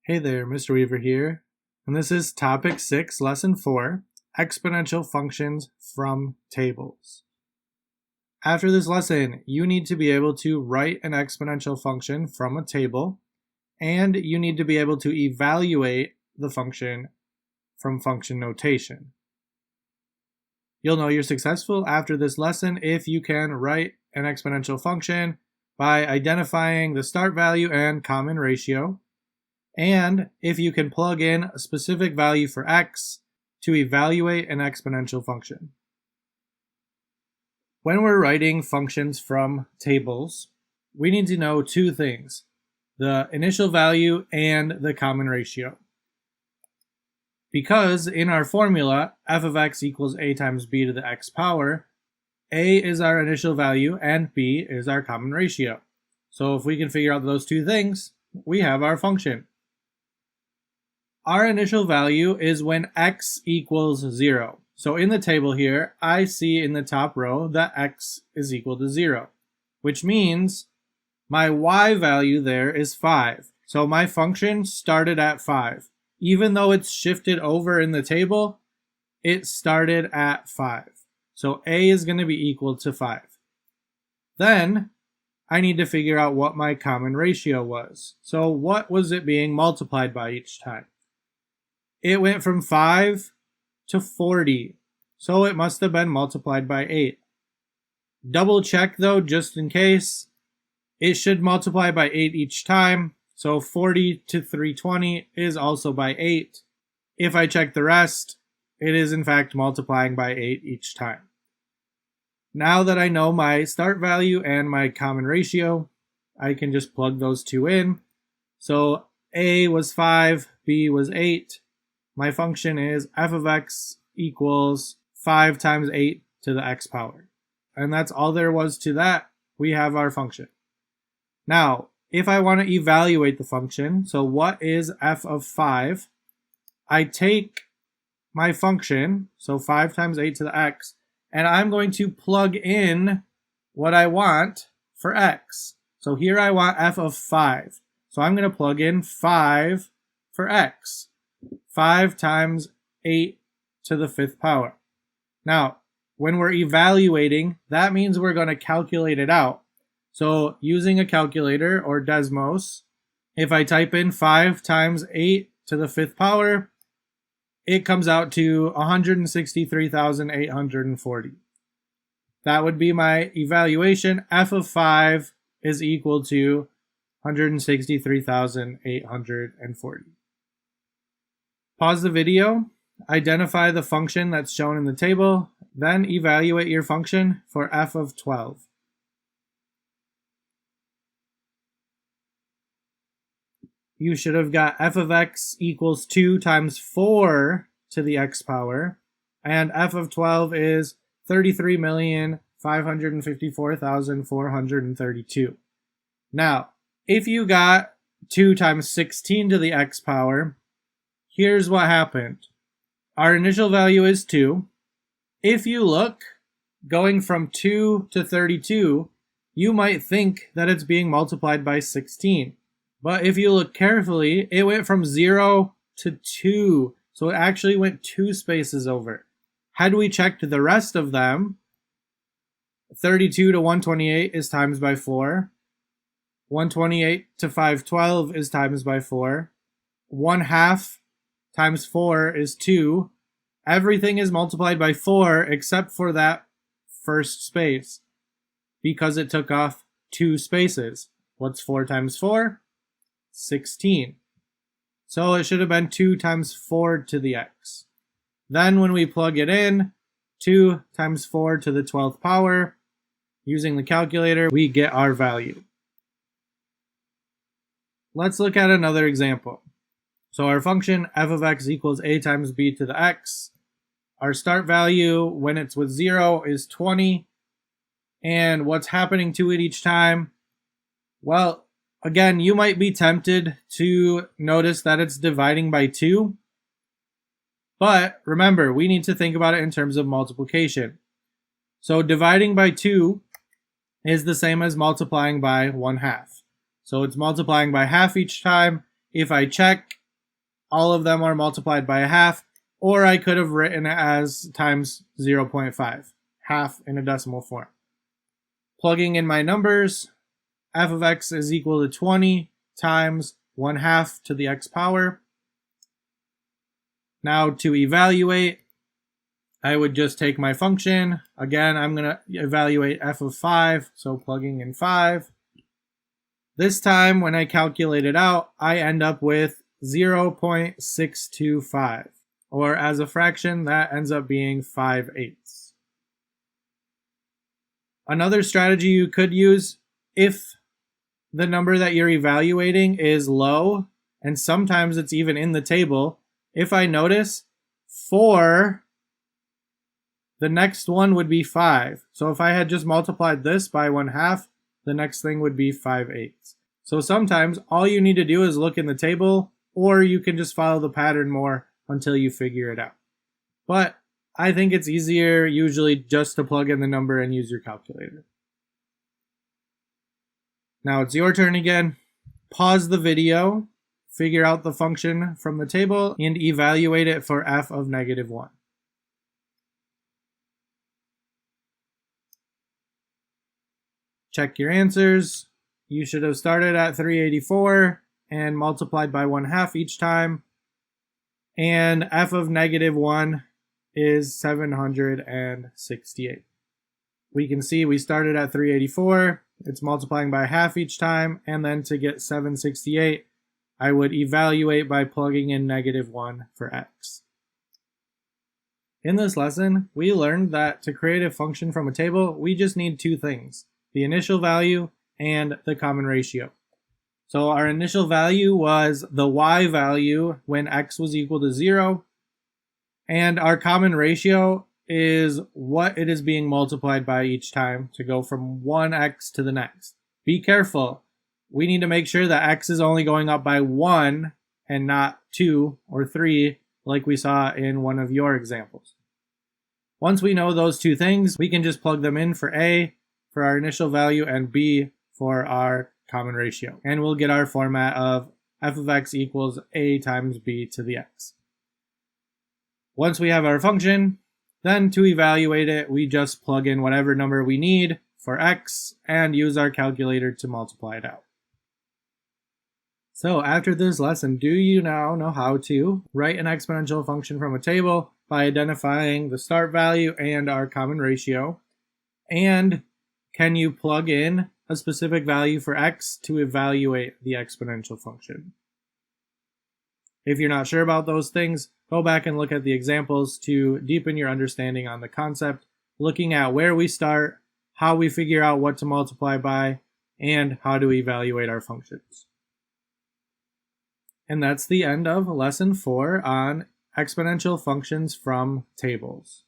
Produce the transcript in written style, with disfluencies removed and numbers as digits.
Hey there, Mr. Weaver here, and this is Topic 6, Lesson 4, Exponential Functions from Tables. After this lesson, you need to be able to write an exponential function from a table, and you need to be able to evaluate the function from function notation. You'll know you're successful after this lesson if you can write an exponential function by identifying the start value and common ratio, and if you can plug in a specific value for x to evaluate an exponential function. When we're writing functions from tables, we need to know two things: the initial value and the common ratio. Because in our formula, f of x equals a times b to the x power, a is our initial value and b is our common ratio. So if we can figure out those two things, we have our function. Our initial value is when x equals 0. So in the table here, I see in the top row that x is equal to 0, which means my y value there is 5. So my function started at 5. Even though it's shifted over in the table, it started at 5. So a is going to be equal to 5. Then I need to figure out what my common ratio was. So what was it being multiplied by each time? It went from 5 to 40, so it must have been multiplied by 8. Double check though, just in case. It should multiply by 8 each time, so 40 to 320 is also by 8. If I check the rest, it is in fact multiplying by 8 each time. Now that I know my start value and my common ratio, I can just plug those two in. So a was 5, b was 8. My function is f of x equals 5 times 8 to the x power. And that's all there was to that. We have our function. Now, if I want to evaluate the function, so what is f of 5? I take my function, so 5 times 8 to the x, and I'm going to plug in what I want for x. So here I want f of 5. So I'm going to plug in 5 for x. 5 times 8 to the 5th power. Now, when we're evaluating, that means we're going to calculate it out. So using a calculator or Desmos, if I type in 5 times 8 to the 5th power, it comes out to 163,840. That would be my evaluation. F of 5 is equal to 163,840. Pause the video, identify the function that's shown in the table, then evaluate your function for f of 12. You should have got f of x equals 2 times 4 to the x power, and f of 12 is 33,554,432. Now, if you got 2 times 16 to the x power, here's what happened. Our initial value is 2. If you look, going from 2 to 32, you might think that it's being multiplied by 16. But if you look carefully, it went from 0 to 2. So it actually went 2 spaces over. Had we checked the rest of them, 32 to 128 is times by 4. 128 to 512 is times by 4. 1/2 times 4 is 2. Everything is multiplied by 4 except for that first space because it took off 2 spaces. What's 4 times 4? 16. So it should have been 2 times 4 to the x. Then when we plug it in, 2 times 4 to the 12th power, using the calculator, we get our value. Let's look at another example. So our function f of x equals a times b to the x. Our start value when it's with 0 is 20. And what's happening to it each time? Well, again, you might be tempted to notice that it's dividing by 2. But remember, we need to think about it in terms of multiplication. So dividing by 2 is the same as multiplying by 1/2. So it's multiplying by half each time. If I check, all of them are multiplied by a half, or I could have written it as times 0.5, half in a decimal form. Plugging in my numbers, f of x is equal to 20 times 1/2 to the x power. Now to evaluate, I would just take my function. Again, I'm going to evaluate f of 5, so plugging in 5. This time, when I calculate it out, I end up with 0.625, or as a fraction, that ends up being 5/8. Another strategy you could use, if the number that you're evaluating is low, and sometimes it's even in the table, if I notice 4, the next one would be 5. So if I had just multiplied this by 1/2, the next thing would be 5/8. So sometimes all you need to do is look in the table, or you can just follow the pattern more until you figure it out. But I think it's easier usually just to plug in the number and use your calculator. Now it's your turn again. Pause the video, figure out the function from the table, and evaluate it for f of -1. Check your answers. You should have started at 384 and multiplied by 1/2 each time. And f of -1 is 768. We can see we started at 384. It's multiplying by 1/2 each time. And then to get 768, I would evaluate by plugging in -1 for x. In this lesson, we learned that to create a function from a table, we just need two things: the initial value and the common ratio. So our initial value was the y value when x was equal to 0, and our common ratio is what it is being multiplied by each time to go from one x to the next. Be careful. We need to make sure that x is only going up by 1 and not 2 or 3 like we saw in one of your examples. Once we know those two things, we can just plug them in for a for our initial value and b for our common ratio. And we'll get our format of f of x equals a times b to the x. Once we have our function, then to evaluate it, we just plug in whatever number we need for x and use our calculator to multiply it out. So after this lesson, do you now know how to write an exponential function from a table by identifying the start value and our common ratio? And can you plug in a specific value for x to evaluate the exponential function? If you're not sure about those things, go back and look at the examples to deepen your understanding on the concept, looking at where we start, how we figure out what to multiply by, and how to evaluate our functions. And that's the end of lesson 4 on exponential functions from tables.